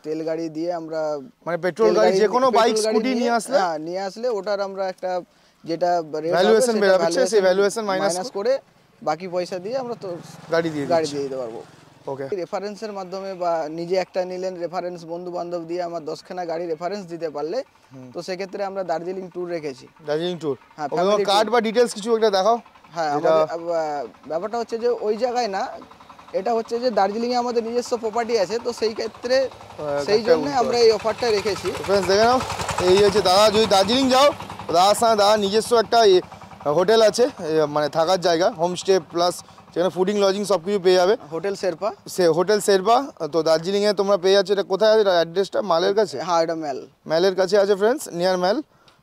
তেল গাড়ি দিয়ে আমরা মানে পেট্রোল গাড়ি যে কোনো বাইক স্কুটি নিয়ে আসলে হ্যাঁ নিয়ে আসলে ওটার আমরা একটা যেটা ভ্যালুয়েশন বেরাচ্ছে সেই ভ্যালুয়েশন মাইনাস করে বাকি পয়সা দিয়ে আমরা তো গাড়ি দিয়ে দিতে পারবো। ওকে, রেফারেন্সের মাধ্যমে বা নিজে একটা নিলেন রেফারেন্স, বন্ধু বান্ধব দিয়ে আমার 10খানা গাড়ি রেফারেন্স দিতে পারলে তো সেক্ষেত্রে আমরা দার্জিলিং ট্যুর রেখেছি। দার্জিলিং ট্যুর, হ্যাঁ কার্ড বা ডিটেইলস কিছু একটা দেখাও। হ্যাঁ ব্যাপারটা হচ্ছে যে ওই জায়গায় না, এটা হচ্ছে যে দার্জিলিং এ আমাদের নিজস্ব প্রপার্টি আছে, তো সেই ক্ষেত্রে সেই জন্য আমরা এই অফারটা রেখেছি। ফ্রেন্ডস দেখে নাও, এই হচ্ছে দাদা যদি দার্জিলিং যাও দাদার সঙ্গে দাদা নিজস্ব একটা হোটেল আছে, মানে থাকার জায়গা, হোমস্টে প্লাস সেখানে ফুডিং লজিং সব কিছু পেয়ে যাবে। হোটেল শেরপা। তো দার্জিলিংয়ে তোমরা পেয়ে যাচ্ছে। এটা কোথায় আছে অ্যাড্রেসটা? মালের কাছে? হ্যাঁ এটা ম্যালের কাছে আছে ফ্রেন্ডস, নিয়ার ম্যাল।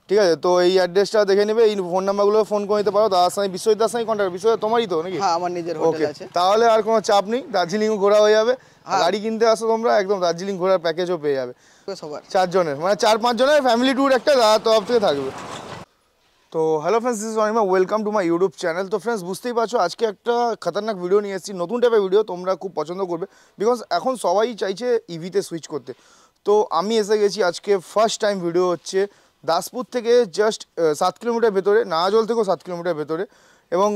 ঠিক আছে, তো এই অ্যাড্রেসটা দেখে নেবে, এই ফোন নাম্বারগুলো ফোন করে নিতে পারো। দাদার সঙ্গে বিশ্বজিৎ সঙ্গে কন্ট্যাক্ট। বিশ্বজিৎ তোমারই তো নাকি? হ্যাঁ আমার নিজের হোটেল আছে। তাহলে আর কোনো চাপ নেই, দার্জিলিংও ঘোরা হয়ে যাবে। গাড়ি কিনতে আসো তোমরা, একদম দার্জিলিং ঘোরার প্যাকেজও পেয়ে যাবে সবার 4 জনের, মানে 4-5 জনের ফ্যামিলি ট্যুর একটা দাদার তরফ থেকে থাকবে। তো hello friends, this is Anima, welcome to my YouTube channel. তো ফ্রেন্ডস বুঝতেই পারছো আজকে একটা খতরনাক ভিডিও নিয়ে এসেছি, নতুন টাইপের ভিডিও, তোমরা খুব পছন্দ করবে বিকজ এখন সবাই চাইছে ইভিতে সুইচ করতে। তো আমি এসে গেছি আজকে, ফার্স্ট টাইম ভিডিও হচ্ছে দাসপুর থেকে জাস্ট 7 কিলোমিটার ভেতরে, নাগাজল থেকেও 7 কিলোমিটার ভেতরে, এবং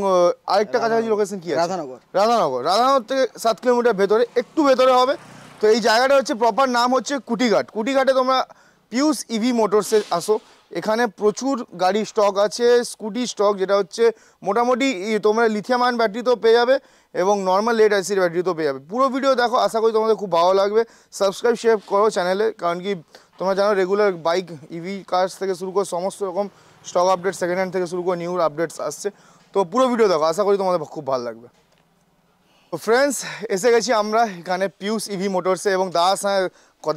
আরেকটা কাছাকাছি লোকেশন কি আছে? রাধানগর থেকে 7 কিলোমিটার ভেতরে, একটু ভেতরে হবে। তো এই জায়গাটা হচ্ছে প্রপার নাম হচ্ছে কুটিঘাট। কুটিঘাটে তোমরা পিউস ইভি মোটরসে আসো, এখানে প্রচুর গাড়ি স্টক আছে, স্কুটি স্টক, যেটা হচ্ছে মোটামুটি তোমরা লিথিয়াম আয়ন ব্যাটারিতেও পেয়ে যাবে এবং নর্মাল লেড অ্যাসিড ব্যাটারিতেও পেয়ে যাবে। পুরো ভিডিও দেখো, আশা করি তোমাদের খুব ভালো লাগবে। সাবস্ক্রাইব শেয়ার করো চ্যানেলে, কারণ কি তোমরা জানো রেগুলার বাইক ইভি কার্স থেকে শুরু করে সমস্ত রকম স্টক আপডেট, সেকেন্ড হ্যান্ড থেকে শুরু করে নিউ আপডেটস আসছে। তো পুরো ভিডিও দেখো, আশা করি তোমাদের খুব ভালো লাগবে। তো ফ্রেন্ডস এসে গেছি আমরা এখানে পিউস ইভি মোটরসে, এবং দাদার সঙ্গে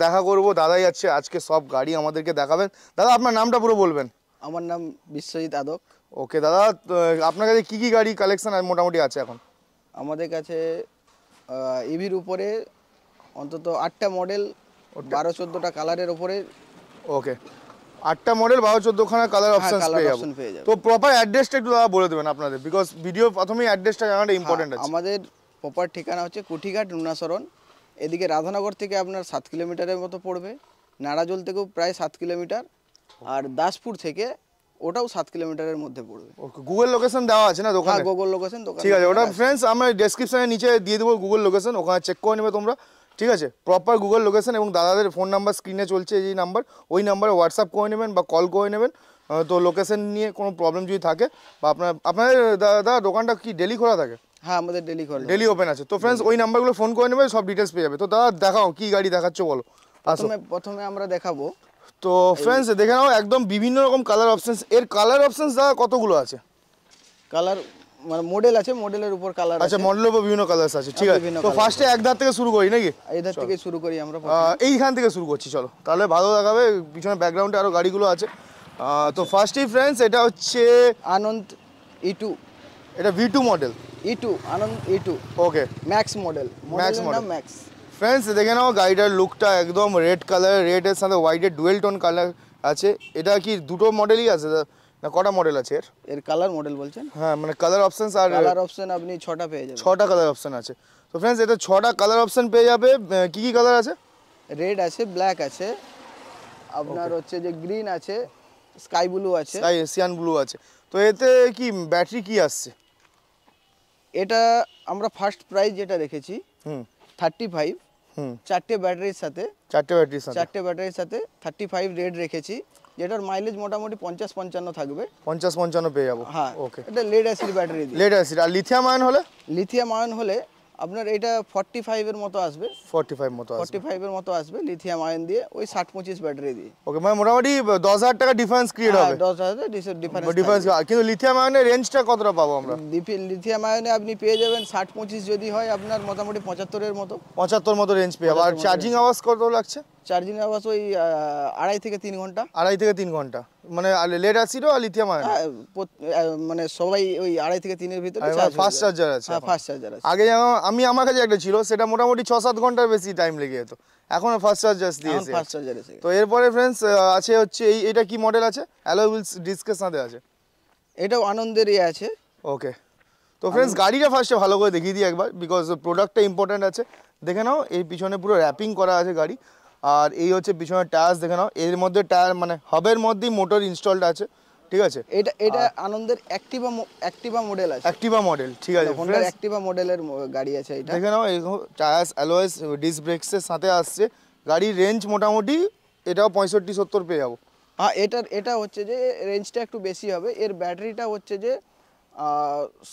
দেখা করবো। দাদাই আছে আজকে সব গাড়ি আমাদেরকে দেখাবেন। দাদা আপনার নামটা পুরো বলবেন। আমার নাম বিশ্বজিৎ আদক। ওকে দাদা, আপনার কাছে কী কী গাড়ি কালেকশন মোটামুটি আছে এখন? আমাদের কাছে ইভির উপরে অন্তত 8টা মডেল, 12-14টা কালারের উপরে। ওকে, 8টা মডেল, 12-14খানা কালার অপশন পেয়ে যাবে। তো প্রপার অ্যাড্রেসটা একটু দাদা বলে দেবেন আপনাদের, বিকজ ভিডিও প্রথমেই অ্যাড্রেসটা জানাটা ইম্পর্টেন্ট আছে। আমাদের প্রপার ঠিকানা হচ্ছে কুটিঘাট নুনাসরণ। এদিকে রাধানগর থেকে আপনার 7 কিলোমিটারের মতো পড়বে, নারাজল থেকেও প্রায় 7 কিলোমিটার, আর দাসপুর থেকে ওটাও 7 কিলোমিটারের মধ্যে পড়বে। ওকে, গুগল লোকেশন দেওয়া আছে না দোকানে? হ্যাঁ গুগল লোকেশন দোকানে, ঠিক আছে। ওটা ফ্রেন্ডস আমরা ডেসক্রিপশনে নিচে দিয়ে দেবো গুগল লোকেশন, ওখানে চেক করে নেবে তোমরা। ঠিক আছে, প্রপার গুগল লোকেশন, এবং দাদাদের ফোন নাম্বার স্ক্রিনে চলছে এই নাম্বার, ওই নাম্বারে হোয়াটসঅ্যাপ করে নেবেন বা কল করে নেবেন। তো লোকেশন নিয়ে কোনো প্রবলেম যদি থাকে, বা আপনাদের দাদা দোকানটা কি ডেলি খোলা থাকে? হ্যাঁ আমাদের ডেলি ওপেন আছে। তো ফ্রেন্ডস ওই নাম্বারগুলো ফোন করে নেবে, সব ডিটেলস পেয়ে যাবে। তো দাদা দেখাও কি গাড়ি দেখাচ্ছ বলো। প্রথমে আমরা দেখাবো। তো ফ্রেন্ডস দেখে নাও, একদম বিভিন্ন রকম কালার অপশনস। এর কালার অপশনস দাদা কতগুলো আছে? কালার মানে মডেল আছে, মডেলের উপর কালার আছে। আচ্ছা, মডেলের উপর বিভিন্ন কালারস আছে। ঠিক আছে, তো ফার্স্টে এক ধার থেকে শুরু করি নাকি? এই ধার থেকে শুরু করি আমরা, এইখান থেকে শুরু করছি, চলো তাহলে ভালো দেখাবে। পিছনে ব্যাকগ্রাউন্ডে আরো গাড়িগুলো আছে। তো ফার্স্টেই ফ্রেন্ডস এটা হচ্ছে আনন্দ E2। এটা V2 মডেল। E2 আনন্দ E2। ওকে, ম্যাক্স মডেল। ম্যাক্স। ফ্রেন্ডস দেখে নাও গাড়িটার লুকটা একদম রেড কালার, রেড এর সাথে হোয়াইটের ডুয়েল টোন কালার আছে। এটা কি দুটো মডেলই আছে না কটা মডেল আছে এর কালার মডেল বলছেন? হ্যাঁ মানে কালার অপশনস, আর কালার অপশন আপনি 6টা পেয়ে যাবেন। 6টা কালার অপশন আছে। তো ফ্রেন্ডস এটা 6টা কালার অপশন পেয়ে যাবে। কি কি কালার আছে? রেড আছে, ব্ল্যাক আছে, আপনার হচ্ছে যে গ্রিন আছে, স্কাই ব্লু আছে, সিয়ান ব্লু আছে। তো এতে কি ব্যাটারি কি আসছে? এটা আমরা ফার্স্ট প্রাইস যেটা রেখেছি 35। 4টে ব্যাটারির সাথে 35 রেড রেখেছি, যেটার মাইলেজ মোটামুটি 50-55 থাকবে। 50-55 পেয়ে যাবো। হ্যাঁ ওকে, এটা লেড অ্যাসিড ব্যাটারি দিয়ে। Lead acid. আর লিথিয়াম আয়ন হলে আপনার এটা 45 এর মতো আসবে। 45 এর মতো আসবে লিথিয়াম আয়ন দিয়ে, ওই 60-25 ব্যাটারি দিয়ে। ওকে, মানে মোটামুটি 10,000 টাকা ডিফারেন্স ক্রিয়েট হবে। 10,000 ডিফারেন্স। কিন্তু লিথিয়াম আয়নের রেঞ্জটা কতটা পাবো আমরা? লিথিয়াম আয়নে আপনি পেয়ে যাবেন 60-25 যদি হয় আপনার মোটামুটি 75 এর মতো। 75 মতো রেঞ্জ পেয়ে যাবো। আর চার্জিং আওয়াজ কত লাগছে? চার্জিং আওয়াজ ওই 2.5 থেকে 3 ঘন্টা। 2.5 থেকে 3 ঘন্টা। মানে লেড অ্যাসিড আর লিথিয়াম আয়ন মানে সবাই ওই 2.5 থেকে 3 এর ভিতরে ফাস্ট চার্জার আছে। হ্যাঁ ফাস্ট চার্জার আছে। আগে আমার কাছে একটা ছিল, সেটা মোটামুটি 6-7 ঘন্টার বেশি টাইম লেগে যেত। এখন ফাস্ট চার্জার দিয়েছে। তো এরপরে ফ্রেন্ডস আছে হচ্ছে এটা কি মডেল আছে? অ্যালয় হুইলস ডিস্কের সাথে আছে। এটাও আনন্দেরই আছে। ওকে, তো ফ্রেন্ডস গাড়িটা ফার্স্টে ভালো করে দেখিয়ে দিই একবার, বিকজ প্রোডাক্টটা ইম্পর্টেন্ট আছে। দেখে নাও এই পিছনে পুরো র্যাপিং করা আছে গাড়ি। আর এই হচ্ছে পিছনের টায়ার্স দেখে নাও, এর মধ্যে টায়ার মানে হাবের মধ্যেই মোটর ইনস্টলড আছে, ঠিক আছে। এটা আনন্দের অ্যাক্টিভা মডেল আছে, অ্যাক্টিভা মডেল, ঠিক আছে। হোন্ডার অ্যাক্টিভা মডেলের গাড়ি আছে এটা। দেখে নাও এই টায়ার্স অ্যালয়েস ডিস্ক ব্রেকসের সাথে আসছে। গাড়ির রেঞ্জ মোটামুটি এটাও 65-70 পেয়ে যাবো। হ্যাঁ, এটা হচ্ছে যে রেঞ্জটা একটু বেশি হবে। এর ব্যাটারিটা হচ্ছে যে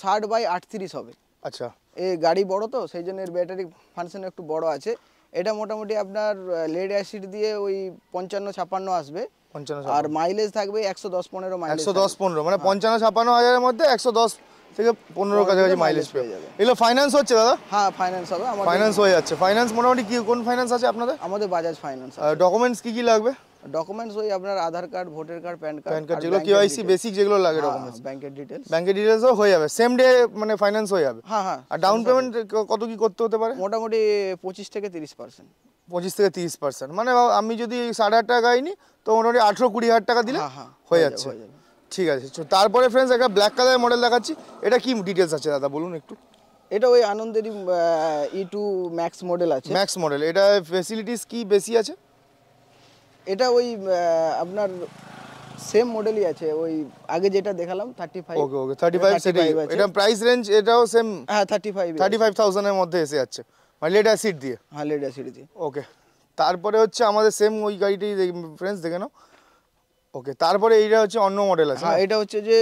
60/38 হবে। আচ্ছা, এই গাড়ি বড় তো সেই জন্য এর ব্যাটারি ফাংশন একটু বড় আছে। এটা মোটামুটি আপনার লেড অ্যাসিড দিয়ে ওই 55-56 আসবে, 55 আর মাইলেজ থাকবে 110-15 মাইলেজ। 110-15 মানে 55-56 হাজারের মধ্যে 110 থেকে 15 কাছাকাছি মাইলেজ পেয়ে যাবে। এগুলো ফাইন্যান্স হচ্ছে দাদা? হ্যাঁ, ফাইন্যান্স হবে আমাদের। ফাইন্যান্স হয়ে যাচ্ছে। ফাইন্যান্স মোটামুটি কি কোন ফাইন্যান্স আছে আপনাদের? আমাদের বাজাজ ফাইন্যান্স। ডকুমেন্টস কি কি লাগবে? ডকুমেন্টস ওই আপনার Aadhaar card, voter card, PAN card, যেগুলো কেওয়াইসি বেসিক যেগুলো লাগে ডকুমেন্টস, ব্যাংকের ডিটেইলস। ব্যাংকের ডিটেইলসও হয়ে যাবে, সেম ডে মানে ফাইন্যান্স হয়ে যাবে। হ্যাঁ হ্যাঁ। আর ডাউন পেমেন্ট কত কি করতে হতে পারে? মোটামুটি 25-30%। 25-30%, মানে আমি যদি 8,500 টাকা গাই নি তো মোটামুটি 18-20 হাজার টাকা দিলে হয়ে যাচ্ছে। ঠিক আছে, তারপরে ফ্রেন্ডস একটা ব্ল্যাক কালারের মডেল দেখাচ্ছি। এটা কি ডিটেলস আছে দাদা বলুন একটু। এটা ওই আনন্দেরই E2 ম্যাক্স মডেল আছে। ম্যাক্স মডেল, এটা ফ্যাসিলিটিস কি বেশি আছে? এটা ওই আপনার সেম মডেলই আছে, ওই আগে যেটা দেখালাম 35। ওকে ওকে 35 সেটাই। এটা প্রাইস রেঞ্জ এটাও সেম? হ্যাঁ 35,000 এর মধ্যে এসে যাচ্ছে, মানে লেড অ্যাসিড দিয়ে। হ্যাঁ, লেড অ্যাসিড দিয়ে। ওকে, তারপরে হচ্ছে আমাদের সেম ওই গাড়িটাই ফ্রেন্ডস দেখে নাও। ওকে, তারপরে এইটা হচ্ছে অন্য মডেল আছে। হ্যাঁ, এটা হচ্ছে যে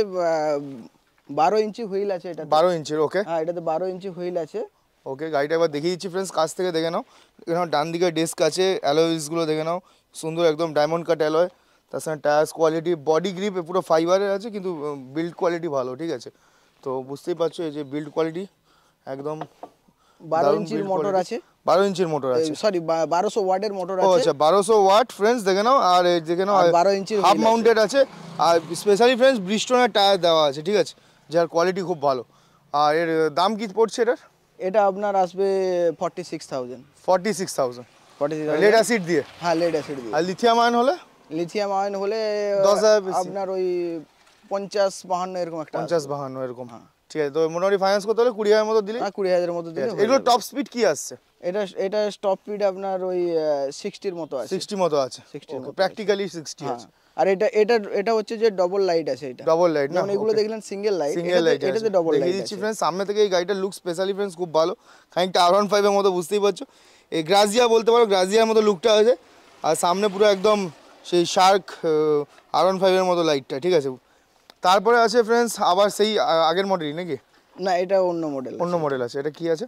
12 ইঞ্চি হুইল আছে এটা। 12 ইঞ্চির, ওকে। হ্যাঁ, এটাতে 12 ইঞ্চি হুইল আছে। ওকে, গাড়িটা একবার দেখিয়ে দিচ্ছি ফ্রেন্ডস, কাছ থেকে দেখে নাও। এখানে ডান দিকে ডেস্ক আছে, অ্যালয়েসগুলো দেখে নাও, সুন্দর একদম ডায়মন্ড কাট অ্যালয়। তার সঙ্গে টায়ার্স কোয়ালিটি, বডি গ্রিপ পুরো ফাইবারের আছে, কিন্তু বিল্ড কোয়ালিটি ভালো, ঠিক আছে। তো বুঝতেই পারছো এই যে বিল্ড কোয়ালিটি একদম। 12 ইঞ্চির মোটর আছে। 12 ইঞ্চির মোটর আছে, সরি 1200 ওয়াটের মোটর ও আছে। আচ্ছা 1200 ওয়াট ফ্রেন্ডস দেখে নাও। আর এই দেখে নাও 12 ইঞ্চির হাফ মাউন্টেড আছে। আর স্পেশালি ফ্রেন্ডস ব্রিজস্টোনের টায়ার দেওয়া আছে, ঠিক আছে, যার কোয়ালিটি খুব ভালো। আর এর দাম কি পড়ছে এটার? এটা আপনার আসবে 46,000। 46,000 46,000 লেড অ্যাসিড দিয়ে? হ্যাঁ, লেড অ্যাসিড দিয়ে। আর লিথিয়াম আয়ন হলে? লিথিয়াম আয়ন হলে 10,000 বেশি। আপনার ওই 50-52 এরকম একটা 50-52 এরকম। ঠিক আছে, তো মোটামুটি ফাইন্যান্স করতে হলে 20,000 মতো দিলে? হ্যাঁ, 20,000 মতো দিলে। এগুলো টপ স্পিড কি আসছে? এটা টপ স্পিড আপনার ওই 60 এর মতো আছে। 60 মতো আছে, 60 এর মতো প্র্যাকটিক্যালি 60 আছে। আর এটা হচ্ছে যে ডবল লাইট আছে। এটা ডবল লাইট না? যেমন এগুলো দেখলেন সিঙ্গেল লাইট, সিঙ্গেল লাইট এটাতে ডবল লাইট দেখিয়ে দিচ্ছি ফ্রেন্ডস সামনে থেকে। এই গাড়িটার লুক স্পেশালি ফ্রেন্ডস খুব ভালো, খানিকটা R15 এর মতো, বুঝতেই পারছো। এই গ্রাজিয়া বলতে পারো, গ্রাজিয়ার মতো লুকটা আছে। আর সামনে পুরো একদম সেই শার্ক R15 এর মতো লাইটটা, ঠিক আছে। তারপরে আছে ফ্রেন্ডস আবার সেই আগের মডেলই নাকি? না, এটা অন্য মডেল। অন্য মডেল আছে। এটা কি আছে?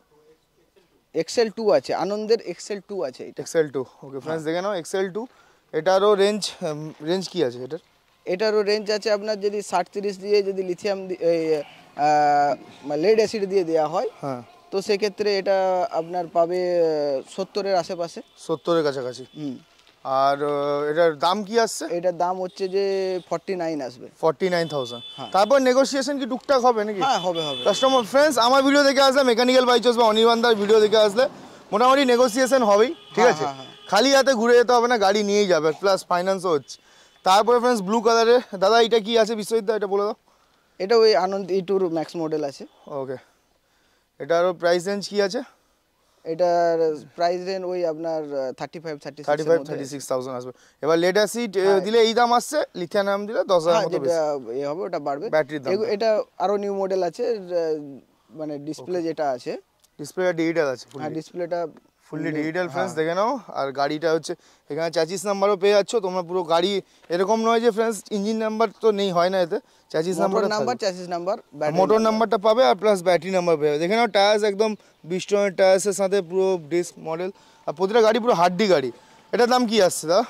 XL2 আছে, আনন্দের XL2 আছে এটা। XL2, ওকে ফ্রেন্ডস দেখে নাও XL2। এটারও রেঞ্জ কি আছে এটার? এটারও রেঞ্জ আছে আপনার যদি 60-30 দিয়ে যদি লিথিয়াম লেড অ্যাসিড দিয়ে দেওয়া হয়, হ্যাঁ, তো সেক্ষেত্রে এটা আপনার পাবে 70-এর আশেপাশে। 70-এর কাছাকাছি। আর এটার দাম কি আসছে? এটার দাম হচ্ছে যে 49 আসবে। 49,000। তারপর নেগোসিয়েশন কি টুকটাক হবে নাকি? হ্যাঁ, হবে। কাস্টমার ফ্রেন্ডস আমার ভিডিও দেখে আসলে, মেকানিক্যাল বাইচস বা অনির্বাণদার ভিডিও দেখে আসলে মোটামুটি নেগোসিয়েশন হবেই, ঠিক আছে। খালি হাতে ঘুরে যেতে হবে না, গাড়ি নিয়েই যাবে, প্লাস ফাইন্যান্সও হচ্ছে। তারপরে ফ্রেন্ডস ব্লু কালারের দাদা এটা কি আছে বিশ্বজিৎ, এটা বলে দাও। এটা ওই আনন্দ E2 ম্যাক্স মডেল আছে। ওকে, এটারও প্রাইস রেঞ্জ কি আছে? এটার প্রাইস রেঞ্জ ওই আপনার 35-36,000 আসবে। এবার লেড অ্যাসিড দিলে এই দাম আসছে, লিথিয়াম দিলে 10,000 মতো বেশি হবে, ওটা বাড়বে। ব্যাটারির দাম। এটা আরো নিউ মডেল আছে, মানে ডিসপ্লে যেটা আছে, ডিসপ্লেটা ডিজিটাল আছে। হ্যাঁ, ডিসপ্লেটা ফুললি ডিজিটাল ফ্রেন্ডস দেখে নাও। আর গাড়িটা হচ্ছে এখানে চ্যাচিস নাম্বারও পেয়ে যাচ্ছ তোমরা। পুরো গাড়ি এরকম নয় যে ফ্রেন্ডস ইঞ্জিন নাম্বার তো নেই, হয় না এতে, chassis number, chassis number, motor নাম্বারটা পাবে, আর প্লাস ব্যাটারি নাম্বার পেয়ে যাবে। দেখে নাও টায়ার্স একদম ব্রিজস্টোনের টায়ার্সের সাথে পুরো ডিস্ক মডেল। আর প্রতিটা গাড়ি পুরো হাড্ডি গাড়ি। এটার দাম কি আসছে দাদা?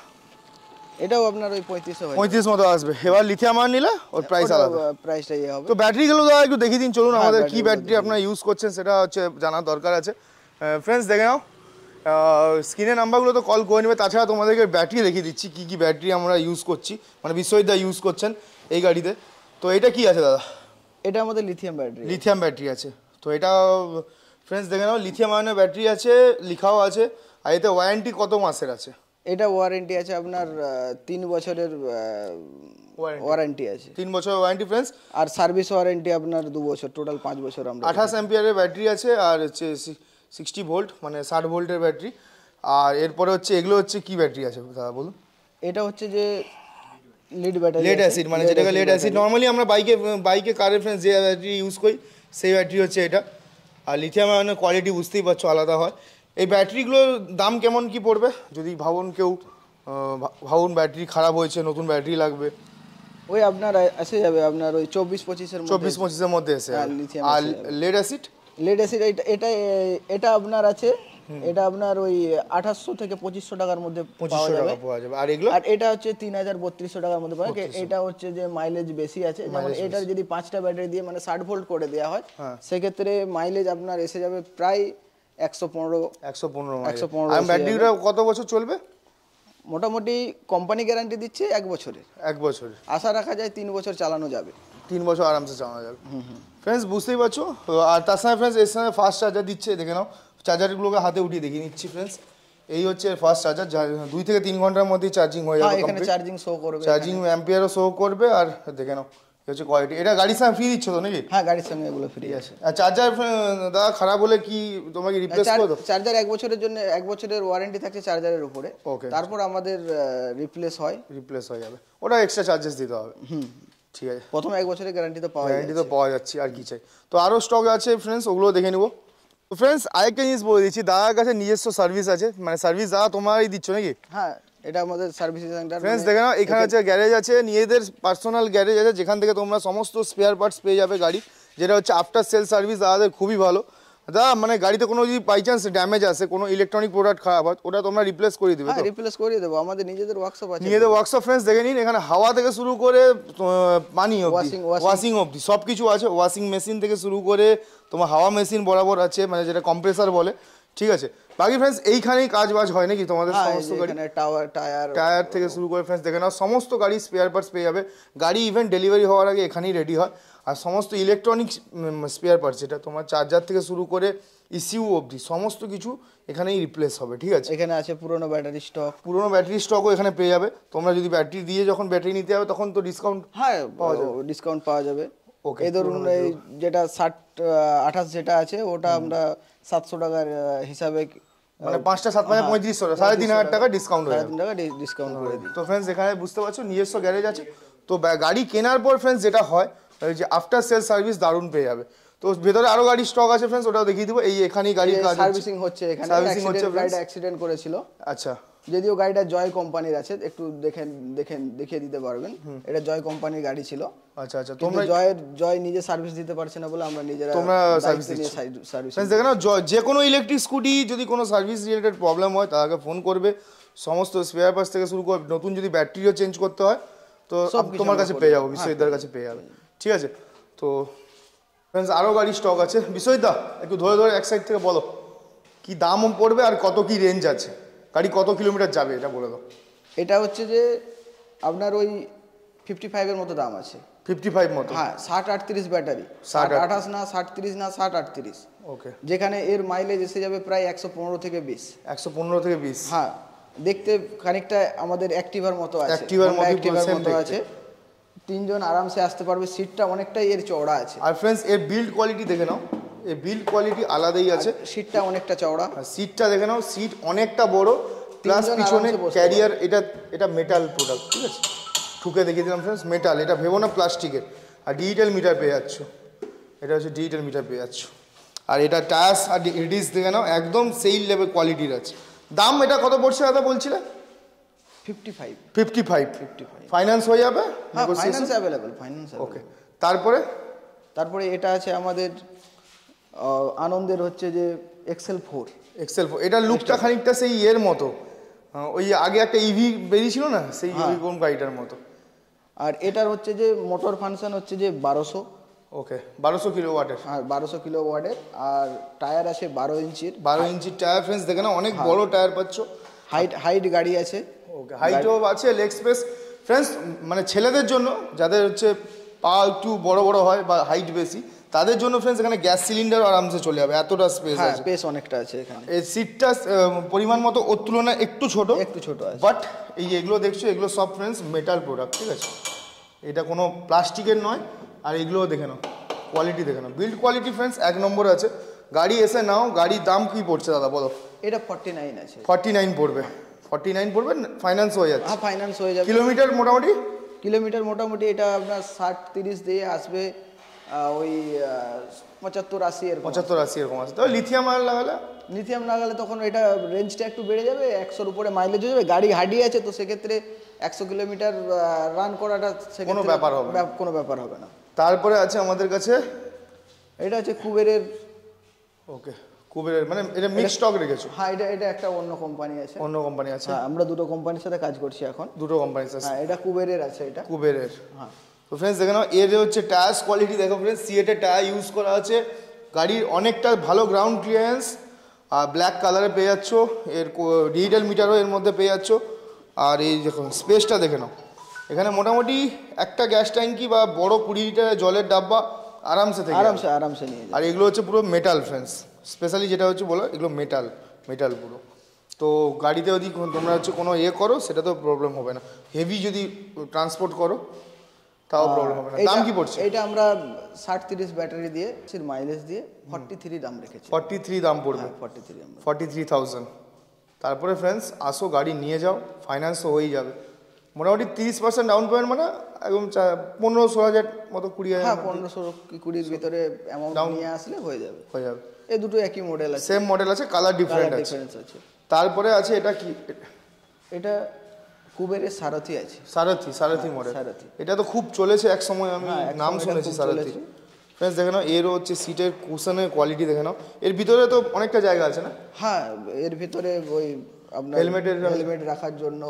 এটাও আপনার ওই 35 মতো আসবে। এবার লিথিয়াম আয়ন নিলে ওর প্রাইস আলাদা, প্রাইসটা হবে। তো ব্যাটারিগুলো দাদা একটু দেখিয়ে দিন চলুন, আমাদের কি ব্যাটারি আপনারা ইউজ করছেন সেটা হচ্ছে জানার দরকার আছে। ফ্রেন্ডস দেখে নাও, স্ক্রিনের নাম্বারগুলো তো কল করে নেবে। তাছাড়া তোমাদেরকে ব্যাটারি দেখিয়ে দিচ্ছি কী কী ব্যাটারি আমরা ইউজ করছি, মানে বিশ্বজিৎ ইউজ করছেন এই গাড়িতে। তো এটা কি আছে দাদা? এটা আমাদের লিথিয়াম ব্যাটারি আছে। তো এটা ফ্রেন্ডস দেখে নাও, লিথিয়াম আয়নের ব্যাটারি আছে, লেখাও আছে। আর এতে ওয়ারেন্টি কত মাসের আছে? এটা ওয়ারেন্টি আছে আপনার 3 বছরের ওয়ারেন্টি আছে। 3 বছরের ওয়ারেন্টি ফ্রেন্ডস। আর সার্ভিস ওয়ারেন্টি আপনার 2 বছর, টোটাল 5 বছর। আমরা 28 অ্যাম্পিয়ারের ব্যাটারি আছে, আর হচ্ছে 60 ভোল্ট মানে 60 ভোল্টের ব্যাটারি। আর এরপরে হচ্ছে এগুলো হচ্ছে কি ব্যাটারি আছে দাদা বলুন? এটা হচ্ছে যে লিড ব্যাটারি, লেড অ্যাসিড, মানে যেটাকে লেড অ্যাসিড নর্মালি আমরা বাইকে কারের ফ্রেন্ডস যে ব্যাটারি ইউজ করি সেই ব্যাটারি হচ্ছে এটা। আর লিথিয়াম আয়নের কোয়ালিটি বুঝতেই পারছো আলাদা হয়। এই ব্যাটারিগুলোর দাম কেমন কি পড়বে যদি ভাবুন কেউ ভাবুন ব্যাটারি খারাপ হয়েছে, নতুন ব্যাটারি লাগবে? ওই আপনার এসে যাবে আপনার ওই 24-25-এর মধ্যে। 24-25-এর মধ্যে এসে হ্যাঁ, যাবে। lithium আর এসে যাবে। Lead acid? লেড অ্যাসিড এটা এটা আপনার আছে, এটা আপনার ওই 2800 থেকে 2500 টাকার মধ্যে পাওয়া 2500 যাবে। টাকা পাওয়া যাবে। আর এগুলো? আর এটা হচ্ছে 3200 টাকার মধ্যে পাওয়া যায়। এটা হচ্ছে যে মাইলেজ বেশি আছে, যেমন এটার যদি 5টা ব্যাটারি দিয়ে মানে 60 ভোল্ট করে দেওয়া হয়, সেক্ষেত্রে মাইলেজ আপনার এসে যাবে প্রায় 115 মাইলেজ। 115 আর ব্যাটারিটা কত বছর চলবে? মোটামুটি কোম্পানি গ্যারান্টি দিচ্ছে 1 বছরের। 1 বছরের আশা রাখা যায় 3 বছর চালানো যাবে। 3 বছর আরামসে চালানো যাবে। ফ্রেন্ডস বুঝতেই পারছো। আর তার সঙ্গে ফ্রেন্ডস এর সঙ্গে ফাস্ট চার্জার দিচ্ছে, দেখে নাও। চার্জারগুলোকে হাতে উঠিয়ে দেখিয়ে নিচ্ছি ফ্রেন্ডস। এই হচ্ছে ফাস্ট চার্জার, যা 2 থেকে 3 ঘন্টার মধ্যে চার্জিং হয়ে যাবে। এখানে চার্জিং শো করবে, চার্জিং অ্যাম্পিয়ারও শো করবে। আর দেখে নাও এই হচ্ছে কোয়ালিটি। এটা গাড়ির সঙ্গে ফ্রি দিচ্ছ তো নাকি? হ্যাঁ, গাড়ির সঙ্গে এগুলো ফ্রি আছে। আর চার্জার দাদা খারাপ হলে কি তোমাকে রিপ্লেস করে দাও? চার্জার 1 বছরের জন্য 1 বছরের ওয়ারেন্টি থাকছে চার্জারের উপরে। ওকে, তারপর আমাদের রিপ্লেস হয়ে যাবে। ওটা এক্সট্রা চার্জেস দিতে হবে। ঠিক আছে, প্রথমে 1 বছরের গ্যারান্টি তো পাওয়া যাচ্ছে। আর কি চাই? তো আরও স্টক আছে ফ্রেন্ডস, ওগুলো দেখে নেবো। তো ফ্রেন্ডস আরেকটা জিনিস বলে দিচ্ছি, দাদার কাছে নিজস্ব সার্ভিস আছে, মানে সার্ভিস দাদা তোমারই দিচ্ছ নাকি? হ্যাঁ, এটা আমাদের সার্ভিস সেন্টার। ফ্রেন্ডস দেখে নাও, এখানে হচ্ছে গ্যারেজ আছে, নিজেদের পার্সোনাল গ্যারেজ আছে, যেখান থেকে তোমরা সমস্ত স্পেয়ার পার্টস পেয়ে যাবে গাড়ি, যেটা হচ্ছে আফটার সেল সার্ভিস দাদাদের খুবই ভালো। দাদা মানে গাড়িতে কোনো যদি বাই চান্স ড্যামেজ আসে, কোনো ইলেকট্রনিক প্রোডাক্ট খারাপ হয়, ওটা তোমরা রিপ্লেস করে দিবে? হ্যাঁ, রিপ্লেস করে দেবো, আমাদের নিজেদের ওয়ার্কশপ আছে। নিজেদের ওয়ার্কশপ ফ্রেন্ডস দেখে নিন, এখানে হাওয়া থেকে শুরু করে পানি অবধি, ওয়াশিং অবধি সব কিছু আছে। ওয়াশিং মেশিন থেকে শুরু করে তোমার হাওয়া মেশিন বরাবর আছে, মানে যেটা কম্প্রেসার বলে। ঠিক আছে, বাকি ফ্রেন্ডস এইখানেই কাজ বাজ হয় নাকি তোমাদের সমস্ত গাড়ি? টায়ার থেকে শুরু করে ফ্রেন্ডস দেখে নাও সমস্ত গাড়ি স্পেয়ার পার্টস পেয়ে যাবে। গাড়ি ইভেন ডেলিভারি হওয়ার আগে এখানেই রেডি হয়। আর সমস্ত ইলেকট্রনিক্স স্পেয়ার পার্টস, যেটা তোমার চার্জার থেকে শুরু করে ইসিউ অবধি সমস্ত কিছু এখানেই রিপ্লেস হবে। ঠিক আছে, এখানে আছে পুরনো ব্যাটারি স্টকও এখানে পেয়ে যাবে। তোমরা যদি ব্যাটারি দিয়ে যখন ব্যাটারি নিতে যাবে তখন তো ডিসকাউন্ট ডিসকাউন্ট পাওয়া যাবে। ওকে, এই ধরুন এই যেটা 60-28 যেটা আছে ওটা আমরা 700 টাকার হিসাবে, মানে 5টা 7 5 3500 3500 টাকা ডিসকাউন্ট হয়ে যাবে। 3,500 টাকা ডিসকাউন্ট করে দিই। তো ফ্রেন্ডস এখানে বুঝতে পারছো নিজস্ব গ্যারেজ আছে। তো গাড়ি কেনার পর ফ্রেন্ডস যেটা হয় ওই যে আফটার সেল সার্ভিস দারুণ পেয়ে যাবে। তো ভেতরে আরো গাড়ির স্টক আছে ফ্রেন্ডস, ওটাও দেখিয়ে দিব। এই এখানেই গাড়ির কাজ সার্ভিসিং হচ্ছে, এখানে গাড়িটা অ্যাক্সিডেন্ট করেছিল। আচ্ছা, যদিও গাড়িটা জয় কোম্পানির আছে, একটু দেখিয়ে দিতে পারবেন। এটা জয় কোম্পানির গাড়ি ছিল। আচ্ছা আচ্ছা, তোমরা জয় নিজে সার্ভিস দিতে পারছে না বলে আমরা নিজেরা সার্ভিস দেখে নাও। যে কোনো ইলেকট্রিক স্কুটি যদি কোনো সার্ভিস রিলেটেড প্রবলেম হয় তাকে ফোন করবে। সমস্ত স্পেয়ার পার্টস থেকে শুরু করে নতুন যদি ব্যাটারিও চেঞ্জ করতে হয় তো তোমার কাছে পেয়ে যাবো, বিশ্বজিৎদার কাছে পেয়ে যাবে। ঠিক আছে, তো ফ্রেন্ডস আরও গাড়ির স্টক আছে। বিশ্বজিৎদা একটু ধরে ধরে এক সাইড থেকে বলো কি দাম পড়বে আর কত কি রেঞ্জ আছে, গাড়ি কত কিলোমিটার যাবে এটা বলে দাও। এটা হচ্ছে যে আপনার ওই 55-এর মতো দাম আছে। 55 মতো? হ্যাঁ, 60-38 ব্যাটারি, 60-28 না, 60-30 না, 60-38। ওকে, যেখানে এর মাইলেজ এসে যাবে প্রায় 115 থেকে 20। 115 থেকে 20? হ্যাঁ, দেখতে খানিকটা আমাদের অ্যাক্টিভার মতো আছে। অ্যাক্টিভার মতো আছে। 3 জন আরামসে আসতে পারবে, সিটটা অনেকটাই এর চওড়া আছে। আর ফ্রেন্ডস এর বিল্ড কোয়ালিটি দেখে নাও, এর বিল্ড কোয়ালিটি আলাদাই আছে। সিটটা অনেকটা চওড়া, সিটটা দেখে নাও, সিট অনেকটা বড়, প্লাস পিছনে ক্যারিয়ার। এটা মেটাল প্রোডাক্ট। ঠিক আছে, ঠুকে দেখিয়ে দিলাম ফ্রেন্ডস, মেটাল, এটা ভেবো না প্লাস্টিকের। আর ডিজিটাল মিটার পেয়ে যাচ্ছ, এটা হচ্ছে ডিজিটাল মিটার পেয়ে যাচ্ছ। আর এটা টায়ার্স আর রিডিস দেখে নাও একদম সেই লেভেল কোয়ালিটির আছে। দাম এটা কত পড়ছে দাদা বলছিলে? 55 ফাইন্যান্স হয়ে যাবে? হ্যাঁ, ফাইন্যান্স অ্যাভেলেবল, ফাইন্যান্স। ওকে, তারপরে এটা আছে আমাদের আনন্দের হচ্ছে যে এক্সেল 4। এটা লুকটা খানিকটা সেই এর মতো, ওই আগে একটা ইভি বেরিয়েছিল না, সেই কোন গাড়িটার মতো। আর এটার হচ্ছে যে মোটর ফাংশন হচ্ছে যে 1200। ওকে, 1200 কিলোওয়াটের। হ্যাঁ, 1200 কিলোওয়াটের। আর টায়ার আছে 12 ইঞ্চির। 12 ইঞ্চির টায়ার ফ্রেন্ডস দেখে না, অনেক বড় টায়ার পাচ্ছ। হাইট গাড়ি আছে। ওকে, হাইটও আছে, লেগ স্পেস ফ্রেন্ডস, মানে ছেলেদের জন্য যাদের হচ্ছে পা একটু বড় বড় হয় বা হাইট বেশি, তাদের জন্য ফ্রেন্ডস এখানে গ্যাস সিলিন্ডার আরামসে চলে যাবে, এতটা স্পেস আছে। স্পেস অনেকটা আছে এখানে। এই সিটটা পরিমাণ মতো ওর তুলনায় একটু ছোট আছে, বাট এগুলো দেখছো এগুলো সব ফ্রেন্ডস মেটাল প্রোডাক্ট। ঠিক আছে, এটা কোনো প্লাস্টিকের নয়। আর এগুলোও দেখে নাও, কোয়ালিটি দেখে নাও, বিল্ড কোয়ালিটি ফ্রেন্ডস 1 নম্বর আছে। গাড়ি এসে নাও, গাড়ির দাম কি পড়ছে দাদা বলো? এটা 49 আছে। 49 পড়বে, 49 পড়বে, ফাইন্যান্স হয়ে যাচ্ছে। হ্যাঁ ফাইন্যান্স হয়ে যাবে। কিলোমিটার মোটামুটি এটা আপনার 60-30 দিয়ে আসবে, ওই 75-80 এরকম। 75-80 এরকম আছে। তো লিথিয়াম আয়ন লাগালে, লিথিয়াম লাগালে তখন এটা রেঞ্জটা একটু বেড়ে যাবে, 100-র উপরে মাইলেজ হয়ে যাবে। গাড়ি হাডি আছে, তো সেক্ষেত্রে 100 কিলোমিটার রান করাটা কোনো ব্যাপার হবে না। কোনো ব্যাপার হবে না। তারপরে আছে আমাদের কাছে, এটা আছে কুবেরের। ওকে, কুবেরের মানে এটা মিক্স স্টক রেখেছো? হ্যাঁ এটা একটা অন্য কোম্পানি আছে। অন্য কোম্পানি আছে? হ্যাঁ আমরা দুটো কোম্পানির সাথে কাজ করছি এখন। দুটো কোম্পানি আছে? হ্যাঁ এটা কুবেরের আছে। এটা কুবেরের। হ্যাঁ। তো ফ্রেন্ডস দেখে নাও, এর হচ্ছে টায়ার্স কোয়ালিটি দেখো ফ্রেন্ডস, সিএটের টায়ার ইউজ করা আছে। গাড়ির অনেকটা ভালো গ্রাউন্ড ক্লিয়ারেন্স, আর ব্ল্যাক কালারে পেয়ে যাচ্ছ। এর ডিজিটাল মিটারও এর মধ্যে পেয়ে যাচ্ছ। আর এই দেখুন স্পেসটা দেখে নাও, এখানে মোটামুটি একটা গ্যাস ট্যাঙ্কি বা বড় 20 লিটারের জলের ডাব্বা আরামসে থেকে আরামসে নিয়ে যাবে। আর এগুলো হচ্ছে পুরো মেটাল ফ্রেন্ডস, স্পেশালি যেটা হচ্ছে বলো, এগুলো মেটাল পুরো। তো গাড়িতে যদি তোমরা হচ্ছে কোনো করো, সেটা তো প্রবলেম হবে না। হেভি যদি ট্রান্সপোর্ট করো তাও প্রবলেম হবে না। দাম কি পড়ছে? এটা আমরা 60-30 ব্যাটারি দিয়ে মাইলেজ দিয়ে 43 দাম রেখেছি। 43 দাম পড়বে? 43,000। তারপরে ফ্রেন্ডস আসো, গাড়ি নিয়ে যাও, ফাইন্যান্সও হয়েই যাবে। মোটামুটি 30% ডাউন পেমেন্ট, মানে একদম 15-16,000 মতো, 20,000। হ্যাঁ 15-20 ভিতরে অ্যামাউন্ট নিয়ে আসলে হয়ে যাবে। এই দুটো একই মডেল আছে, সেম মডেল আছে, কালার ডিফারেন্ট আছে। তারপরে আছে এটা কি? এটা কুবেরের সারথি আছে। সারথি মডেল। এটা তো খুব চলেছে এক সময়, আমি নাম শুনেছি সারথি। ফ্রেন্ডস দেখে নাও, এরও হচ্ছে সিটের কুশনের কোয়ালিটি দেখে নাও। এর ভিতরে তো অনেকটা জায়গা আছে না? হ্যাঁ এর ভিতরে ওই আপনার হেলমেট রাখার জন্য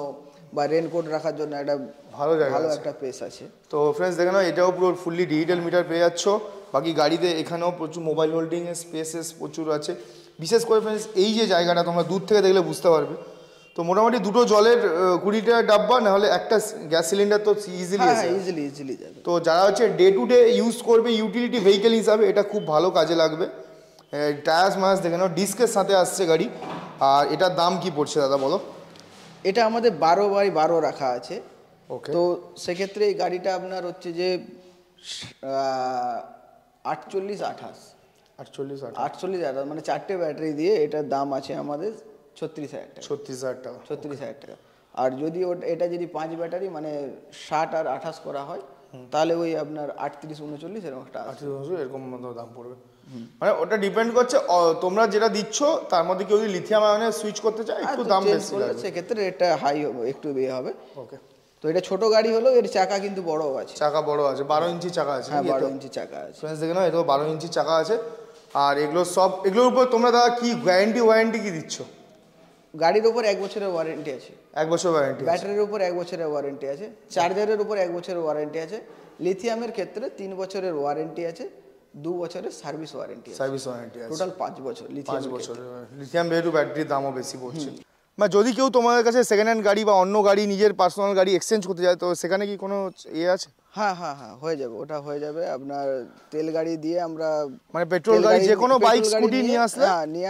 বা রেনকোট রাখার জন্য একটা ভালো একটা পেস আছে। তো ফ্রেন্ডস দেখে নাও, এটাও পুরো ফুললি ডিজিটাল মিটার পেয়ে যাচ্ছ। বাকি গাড়িতে এখানেও প্রচুর মোবাইল হোল্ডিং এর স্পেসেস প্রচুর আছে। বিশেষ করে ফ্রেন্ডস এই যে জায়গাটা তোমরা দূর থেকে দেখলে বুঝতে পারবে। তো মোটামুটি দুটো জলের 20 লিটার ডাব্বা, না হলে একটা গ্যাস সিলিন্ডার তো ইজিলি যাবে। তো যারা হচ্ছে ডে টু ডে ইউজ করবে ইউটিলিটি ভেহিকেল হিসাবে, এটা খুব ভালো কাজে লাগবে। টায়ার্স মাস দেখে নাও, ডিস্কের সাথে আসছে গাড়ি। আর এটার দাম কি পড়ছে দাদা বলো? এটা আমাদের 12x12 রাখা আছে। ওকে। তো সেক্ষেত্রে এই গাড়িটা আপনার হচ্ছে যে 48-28 মানে 4টে ব্যাটারি দিয়ে এটার দাম আছে আমাদের 36,000 টাকা। 36,000 টাকা। আর যদি এটা যদি 5 ব্যাটারি মানে 60 আর 28 করা হয়, তাহলে ওই আপনার 38-39 এরকম একটা 38 এরকম মতো দাম পড়বে। মানে ওটা ডিপেন্ড করছে তোমরা যেটা দিচ্ছ তার মধ্যে কেউ যদি লিথিয়াম আয়নে সুইচ করতে চায়, একটু দাম বেশি লাগবে, সেক্ষেত্রে এটা হাই হবে, একটু বেশি হবে। ওকে। তো এটা ছোট গাড়ি হলো, এর চাকা কিন্তু বড় আছে। চাকা বড় আছে, 12 ইঞ্চি চাকা আছে। হ্যাঁ 12 ইঞ্চি চাকা আছে। ফ্রেন্ডস দেখে নাও, এটাও 12 ইঞ্চি চাকা আছে। আর এগুলোর উপর তোমরা দাদা কি ওয়ারেন্টি কি দিচ্ছ? গাড়ির উপর 1 বছরের ওয়ারেন্টি আছে। 1 বছর ওয়ারেন্টি? ব্যাটারির উপর 1 বছরের ওয়ারেন্টি আছে। চার্জারের উপর 1 বছরের ওয়ারেন্টি আছে। লিথিয়ামের ক্ষেত্রে 3 বছরের ওয়ারেন্টি আছে, 2 বছরের সার্ভিস ওয়ারেন্টি আছে। টোটাল 5 বছর। 5 বছর। লিথিয়াম যেহেতু ব্যাটারির দামও বেশি পড়ছে। মানে যদি কেউ তোমাদের কাছে সেকেন্ড হ্যান্ড গাড়ি বা অন্য গাড়ি, নিজের পার্সোনাল গাড়ি এক্সচেঞ্জ করতে যায়, তো সেখানে কি কোনো আছে? হ্যাঁ হয়ে যাবে, ওটা হয়ে যাবে। আপনার তেল গাড়ি দিয়ে আমরা, মানে পেট্রোল গাড়ি যে কোনো বাইক স্কুটি নিয়ে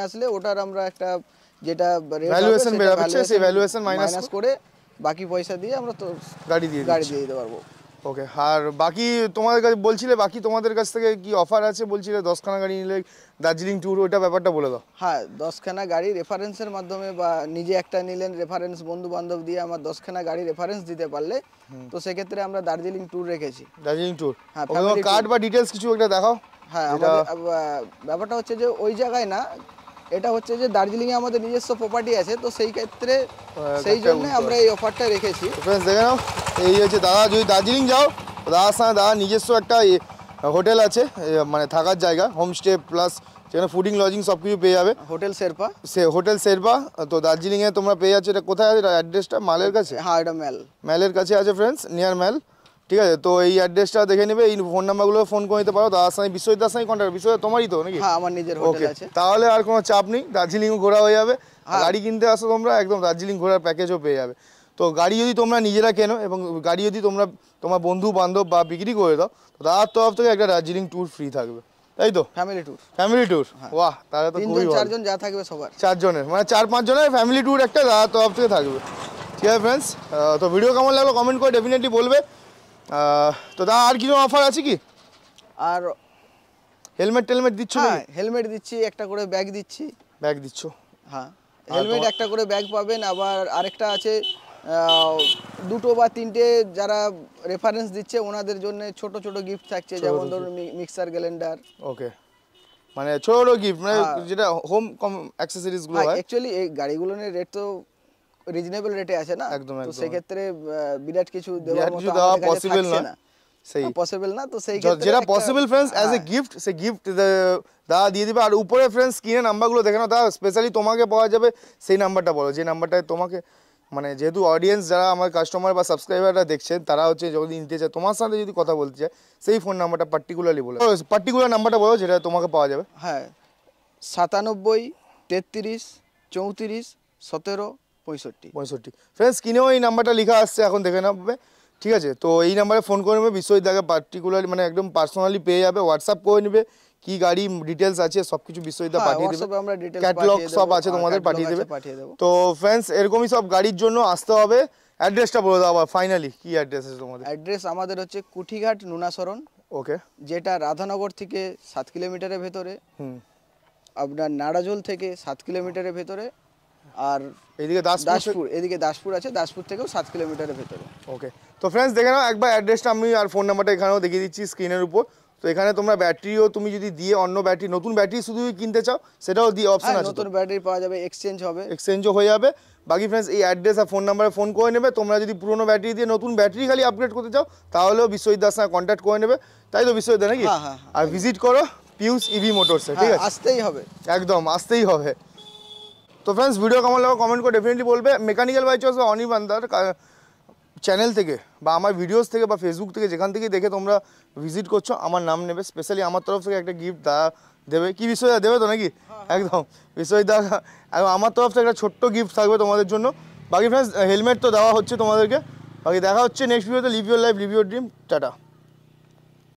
আসলে ওটার আমরা একটা যেটা ভ্যালুয়েশন বেরাচ্ছে, সেই ভ্যালুয়েশন মাইনাস করে বাকি পয়সা দিয়ে আমরা তো গাড়ি দিয়ে দিতে পারবো। ওকে। আর বাকি তোমাদের কাছে বলছিলে, বাকি তোমাদের কাছ থেকে কি অফার আছে বলছিলে? 10খানা গাড়ি নিলে দার্জিলিং ট্যুর, ওইটা ব্যাপারটা বলে দাও। হ্যাঁ 10খানা গাড়ি রেফারেন্সের মাধ্যমে বা নিজে একটা নিলেন রেফারেন্স, বন্ধু বান্ধব দিয়ে আমার 10খানা গাড়ি রেফারেন্স দিতে পারলে, তো সেক্ষেত্রে আমরা দার্জিলিং ট্যুর রেখেছি। দার্জিলিং ট্যুর, হ্যাঁ কার্ড বা ডিটেলস কিছু একটা দেখাও। হ্যাঁ আমাদের ব্যাপারটা হচ্ছে যে ওই জায়গায় না, এটা হচ্ছে যে দার্জিলিংয়ে আমাদের নিজস্ব প্রপার্টি আছে, তো সেই ক্ষেত্রে সেই জন্য আমরা এই অফারটা রেখেছি। ফ্রেন্ডস দেখে নাও, এই হচ্ছে দাদা যদি দার্জিলিং যাও, দাদার সঙ্গে দাদা নিজস্ব একটা হোটেল আছে, মানে থাকার জায়গা, হোমস্টে প্লাস সেখানে ফুডিং লজিং সব কিছু পেয়ে যাবে। হোটেল শেরপা। তো দার্জিলিংয়ে তোমরা পেয়ে যাচ্ছে। এটা কোথায় আছে অ্যাড্রেসটা? মালের কাছে? হ্যাঁ এটা ম্যালের কাছে আছে ফ্রেন্ডস, নিয়ার ম্যাল। ঠিক আছে, তো এই অ্যাড্রেসটা দেখে নেবে, এই ফোন নাম্বারগুলো ফোন করে নিতে পারো। দাদার সঙ্গে বিশ্বজিৎদার সঙ্গে কন্ট্যাক্ট। বিশ্বজিৎ তোমারই তো নাকি? হ্যাঁ আমার নিজের হোটেল আছে। তাহলে আর কোনো চাপ নেই, দার্জিলিংও ঘোরা হয়ে যাবে। গাড়ি কিনতে আসো তোমরা, একদম দার্জিলিং ঘোরার প্যাকেজও পেয়ে যাবে। তো গাড়ি যদি তোমরা নিজেরা কেনো এবং গাড়ি যদি তোমরা তোমার বন্ধু বান্ধব বা বিক্রি করে দাও, তো দাদার তরফ থেকে একটা দার্জিলিং ট্যুর ফ্রি থাকবে, তাই তো? Family tour. বাহ, তাহলে তো খুবই ভালো। 3-4 জন যা থাকবে সবার, 4 জনের মানে 4-5 জনের ফ্যামিলি ট্যুর একটা দাদার তরফ থেকে থাকবে। ঠিক আছে ফ্রেন্ডস, তো ভিডিও কেমন লাগলো কমেন্ট করে ডেফিনেটলি বলবে। তো দাদা আর কিছু অফার আছে কি? আর হেলমেট দিচ্ছ? হ্যাঁ হেলমেট দিচ্ছি, একটা করে ব্যাগ দিচ্ছি। ব্যাগ দিচ্ছ? হ্যাঁ। হেলমেট একটা করে ব্যাগ পাবেন, আবার আরেকটা আছে দুটো বা তিনটে যারা রেফারেন্স দিচ্ছে ওনাদের জন্য ছোট ছোট গিফট থাকছে, যেমন ধরুন মিক্সার গ্রাইন্ডার। ওকে, মানে ছোট ছোট গিফট, মানে যেটা হোম অ্যাক্সেসরিজ গুলো হয়। অ্যাকচুয়ালি এই গাড়িগুলোর রেট তো রিজনেবল রেটে আছে না, একদম তো একদম। সেই ক্ষেত্রে বিরাট কিছু দেওয়ার মতো দেওয়া আমাদের কাছে পসিবল থাকছে না, না, সেই পসিবল না। তো সেই ক্ষেত্রে যেটা একটা- পসিবল ফ্রেন্ডস অ্যাজ এ হ্যাঁ, গিফট, সেই গিফট দাদা দিয়ে দিবে। আর উপরে ফ্রেন্ডস স্ক্রিনে নাম্বারগুলো দেখে নাও, দাদা স্পেশালি তোমাকে পাওয়া যাবে সেই নাম্বারটা বলো, যে নাম্বারটায় তোমাকে, মানে যেহেতু অডিয়েন্স যারা আমার কাস্টমার বা সাবস্ক্রাইবাররা দেখছেন, তারা হচ্ছে যদি নিতে চায় তোমার সাথে যদি কথা বলতে চায়, সেই ফোন নাম্বারটা পার্টিকুলারলি বলো, পার্টিকুলার নাম্বারটা বলো যেটা তোমাকে পাওয়া যাবে। হ্যাঁ, 97 33 34 17 65। ফ্রেন্ডস স্ক্রিনেও এই নাম্বারটা লেখা আসছে, এখন দেখে নেবে, ঠিক আছে? তো এই নাম্বারে ফোন করে নেবে, বিশ্বজিৎ দাকে পার্টিকুলারলি মানে একদম পার্সোনালি পেয়ে যাবে, হোয়াটসঅ্যাপ করে নেবে, কি গাড়ি ডিটেলস আছে সব কিছু বিশ্বজিৎ দা হ্যাঁ, পাঠিয়ে দেবে, হোয়াটসঅ্যাপে আমরা ডিটেইলস ক্যাটালগ পাঠিয়ে সব দেবো, আছে আর তোমাদের catalog পাঠিয়ে দেবে। আছে, পাঠিয়ে দেবো। তো ফ্রেন্ডস এরকমই সব গাড়ির জন্য আসতে হবে। অ্যাড্রেসটা বলে দাও আবার ফাইনালি, কি অ্যাড্রেস আছে তোমাদের? অ্যাড্রেস আমাদের হচ্ছে কুঠিঘাট নুনাসরণ, ওকে, যেটা রাধানগর থেকে 7 কিলোমিটারের ভেতরে, হুম, আপনার নাড়াজোল থেকে 7 কিলোমিটারের ভেতরে, আর এইদিকে দাসপুর, এদিকে দাসপুর আছে, দাসপুর থেকেও 7 কিলোমিটারের ভেতরে। ওকে। তো ফ্রেন্ডস দেখে নাও একবার অ্যাড্রেসটা, আমি আর ফোন নাম্বারটা এখানেও দেখিয়ে দিচ্ছি স্ক্রিনের উপর। তো এখানে তোমরা ব্যাটারিও তুমি যদি দিয়ে অন্য ব্যাটারি, নতুন ব্যাটারি শুধু কিনতে চাও সেটাও দিয়ে অপশন হ্যাঁ, আছে, নতুন ব্যাটারি পাওয়া যাবে, এক্সচেঞ্জ হবে। এক্সচেঞ্জও হয়ে যাবে। বাকি ফ্রেন্ডস এই অ্যাড্রেস আর ফোন নাম্বারে ফোন করে নেবে। তোমরা যদি পুরোনো ব্যাটারি দিয়ে নতুন ব্যাটারি খালি আপগ্রেড করতে চাও, তাহলেও বিশ্বজিৎ দার সঙ্গে কন্ট্যাক্ট করে নেবে, তাই তো বিশ্বজিৎ দা নাকি? হ্যাঁ, হ্যাঁ, আর ভিজিট করো পিউস ইভি মোটরসে, ঠিক হ্যাঁ, আছে? আসতেই হবে। একদম আসতেই হবে। তো ফ্রেন্ডস ভিডিও কেমন লাগো কমেন্ট করে ডেফিনেটলি বলবে। মেকানিক্যাল বাই চয়েস বা অনির্বাণদার চ্যানেল থেকে বা আমার ভিডিওস থেকে বা ফেসবুক থেকে যেখান থেকে দেখে তোমরা ভিজিট করছো, আমার নাম নেবে, স্পেশালি আমার তরফ থেকে একটা গিফট দেবে। কি বিশ্বজিৎ দা দেবে তো নাকি? একদম বিশ্বজিৎ দা, আমার তরফ থেকে একটা ছোট্ট গিফট থাকবে তোমাদের জন্য। বাকি ফ্রেন্ডস হেলমেট তো দেওয়া হচ্ছে তোমাদেরকে। বাকি দেখা হচ্ছে নেক্সট ভিডিওতে। Live your life, live your dream, tata.